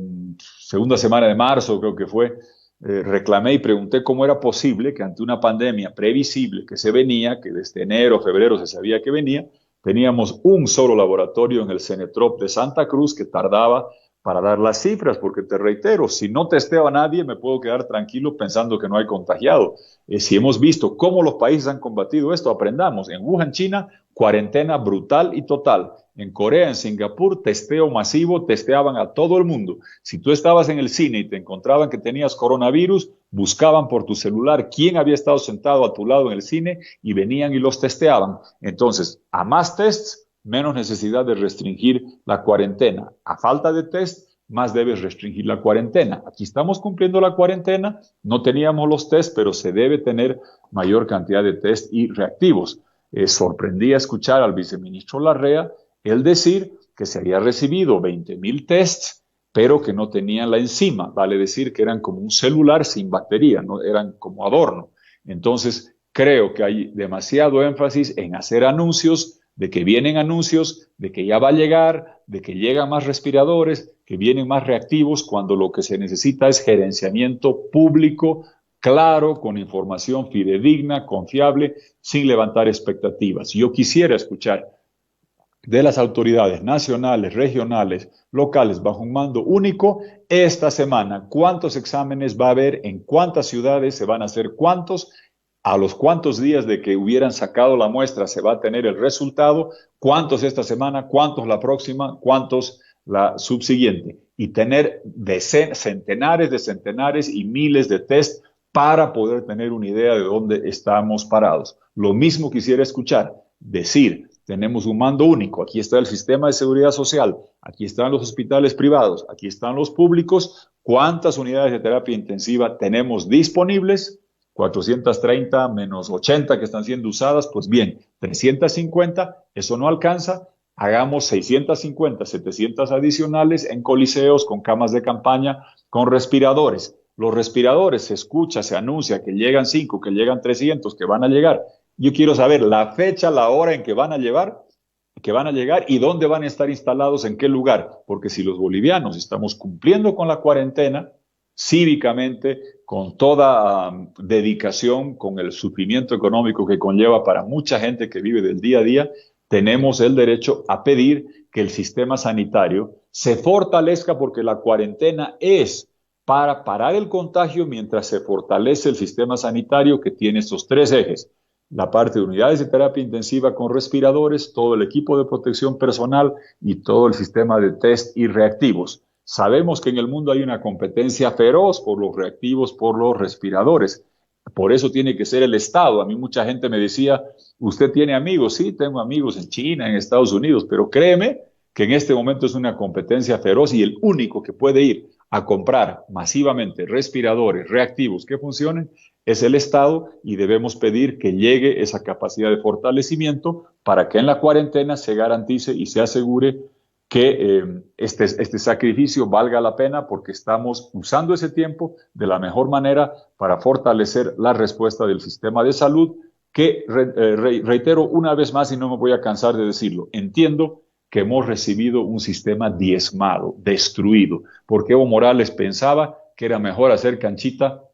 segunda semana de marzo creo que fue, reclamé y pregunté cómo era posible que ante una pandemia previsible que se venía, que desde enero, febrero se sabía que venía, teníamos un solo laboratorio en el Cenetrop de Santa Cruz que tardaba para dar las cifras, porque te reitero, si no testeo a nadie me puedo quedar tranquilo pensando que no hay contagiado. Si hemos visto cómo los países han combatido esto, aprendamos. En Wuhan, China, cuarentena brutal y total. En Corea, en Singapur, testeo masivo, testeaban a todo el mundo. Si tú estabas en el cine y te encontraban que tenías coronavirus, buscaban por tu celular quién había estado sentado a tu lado en el cine y venían y los testeaban. Entonces, a más tests, menos necesidad de restringir la cuarentena. A falta de test, más debes restringir la cuarentena. Aquí estamos cumpliendo la cuarentena, no teníamos los test, pero se debe tener mayor cantidad de test y reactivos. Sorprendí a escuchar al viceministro Larrea él decir que se había recibido 20,000 tests, pero que no tenían la enzima. Vale decir que eran como un celular sin batería, no eran como adorno. Entonces, creo que hay demasiado énfasis en hacer anuncios, de que vienen anuncios, de que ya va a llegar, de que llegan más respiradores, que vienen más reactivos, cuando lo que se necesita es gerenciamiento público, claro, con información fidedigna, confiable, sin levantar expectativas. Yo quisiera escuchar de las autoridades nacionales, regionales, locales, bajo un mando único, esta semana, cuántos exámenes va a haber, en cuántas ciudades se van a hacer cuántos, a los cuantos días de que hubieran sacado la muestra se va a tener el resultado, cuántos esta semana, cuántos la próxima, cuántos la subsiguiente, y tener centenares de centenares y miles de test para poder tener una idea de dónde estamos parados. Lo mismo quisiera escuchar, decir, tenemos un mando único, aquí está el sistema de seguridad social, aquí están los hospitales privados, aquí están los públicos, ¿cuántas unidades de terapia intensiva tenemos disponibles? 430 menos 80 que están siendo usadas, pues bien, 350, eso no alcanza, hagamos 650, 700 adicionales en coliseos, con camas de campaña, con respiradores. Los respiradores se escucha, se anuncia que llegan 5, que llegan 300, que van a llegar. Yo quiero saber la fecha, la hora en que van a llegar y dónde van a estar instalados, en qué lugar. Porque si los bolivianos estamos cumpliendo con la cuarentena, cívicamente, con toda dedicación, con el sufrimiento económico que conlleva para mucha gente que vive del día a día, tenemos el derecho a pedir que el sistema sanitario se fortalezca, porque la cuarentena es para parar el contagio mientras se fortalece el sistema sanitario, que tiene estos 3 ejes. La parte de unidades de terapia intensiva con respiradores, todo el equipo de protección personal y todo el sistema de test y reactivos. Sabemos que en el mundo hay una competencia feroz por los reactivos, por los respiradores. Por eso tiene que ser el Estado. A mí mucha gente me decía, ¿usted tiene amigos? Sí, tengo amigos en China, en Estados Unidos, pero créeme que en este momento es una competencia feroz y el único que puede ir a comprar masivamente respiradores reactivos que funcionen es el Estado, y debemos pedir que llegue esa capacidad de fortalecimiento para que en la cuarentena se garantice y se asegure que este sacrificio valga la pena, porque estamos usando ese tiempo de la mejor manera para fortalecer la respuesta del sistema de salud, que reitero una vez más, y no me voy a cansar de decirlo, entiendo que hemos recibido un sistema diezmado, destruido, porque Evo Morales pensaba que era mejor hacer canchita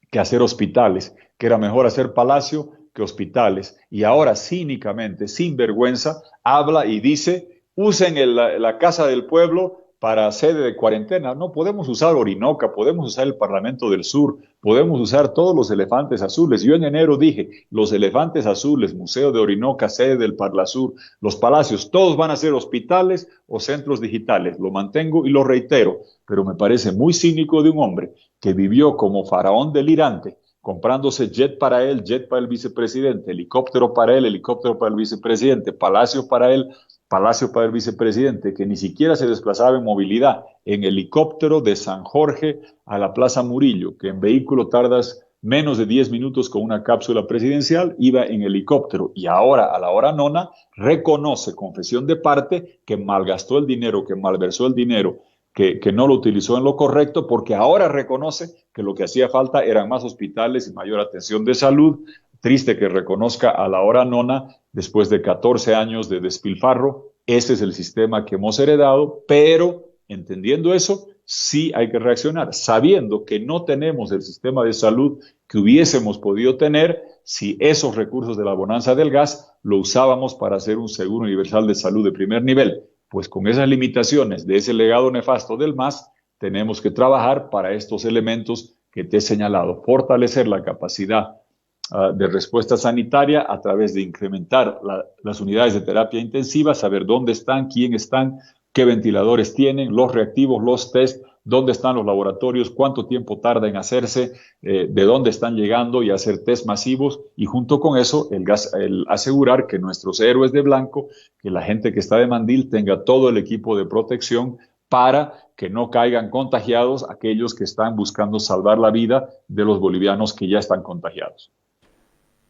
que hacer hospitales, que era mejor hacer palacio que hospitales, y ahora cínicamente, sin vergüenza, habla y dice, usen la Casa del Pueblo para sede de cuarentena. No podemos usar Orinoca, podemos usar el Parlamento del Sur, podemos usar todos los elefantes azules. Yo en enero dije, los elefantes azules, Museo de Orinoca, sede del Parlasur, los palacios, todos van a ser hospitales o centros digitales. Lo mantengo y lo reitero, pero me parece muy cínico de un hombre que vivió como faraón delirante, comprándose jet para él, jet para el vicepresidente, helicóptero para él, helicóptero para el vicepresidente, palacio para él, palacio para el vicepresidente, que ni siquiera se desplazaba en movilidad, en helicóptero de San Jorge a la Plaza Murillo, que en vehículo tardas menos de 10 minutos con una cápsula presidencial, iba en helicóptero, y ahora a la hora nona reconoce, confesión de parte, que malgastó el dinero, que malversó el dinero, que no lo utilizó en lo correcto, porque ahora reconoce que lo que hacía falta eran más hospitales y mayor atención de salud. Triste que reconozca a la hora nona, después de 14 años de despilfarro. Ese es el sistema que hemos heredado, pero entendiendo eso, sí hay que reaccionar, sabiendo que no tenemos el sistema de salud que hubiésemos podido tener si esos recursos de la bonanza del gas lo usábamos para hacer un seguro universal de salud de primer nivel. Pues con esas limitaciones de ese legado nefasto del MAS, tenemos que trabajar para estos elementos que te he señalado, fortalecer la capacidad de respuesta sanitaria a través de incrementar las unidades de terapia intensiva, saber dónde están, quién están, qué ventiladores tienen, los reactivos, los test, dónde están los laboratorios, cuánto tiempo tarda en hacerse, de dónde están llegando, y hacer test masivos, y junto con eso el asegurar que nuestros héroes de blanco, que la gente que está de mandil tenga todo el equipo de protección para que no caigan contagiados aquellos que están buscando salvar la vida de los bolivianos que ya están contagiados.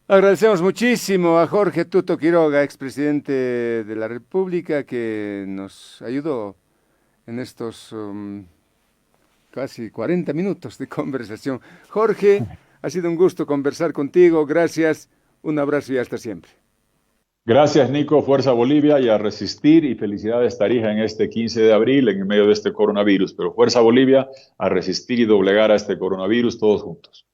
Agradecemos muchísimo a Jorge Tuto Quiroga, expresidente de la República, que nos ayudó en estos casi 40 minutos de conversación. Jorge, ha sido un gusto conversar contigo. Gracias, un abrazo y hasta siempre. Gracias, Nico. Fuerza Bolivia, y a resistir, y felicidades, Tarija, en este 15 de abril en medio de este coronavirus. Pero fuerza Bolivia, a resistir y doblegar a este coronavirus todos juntos.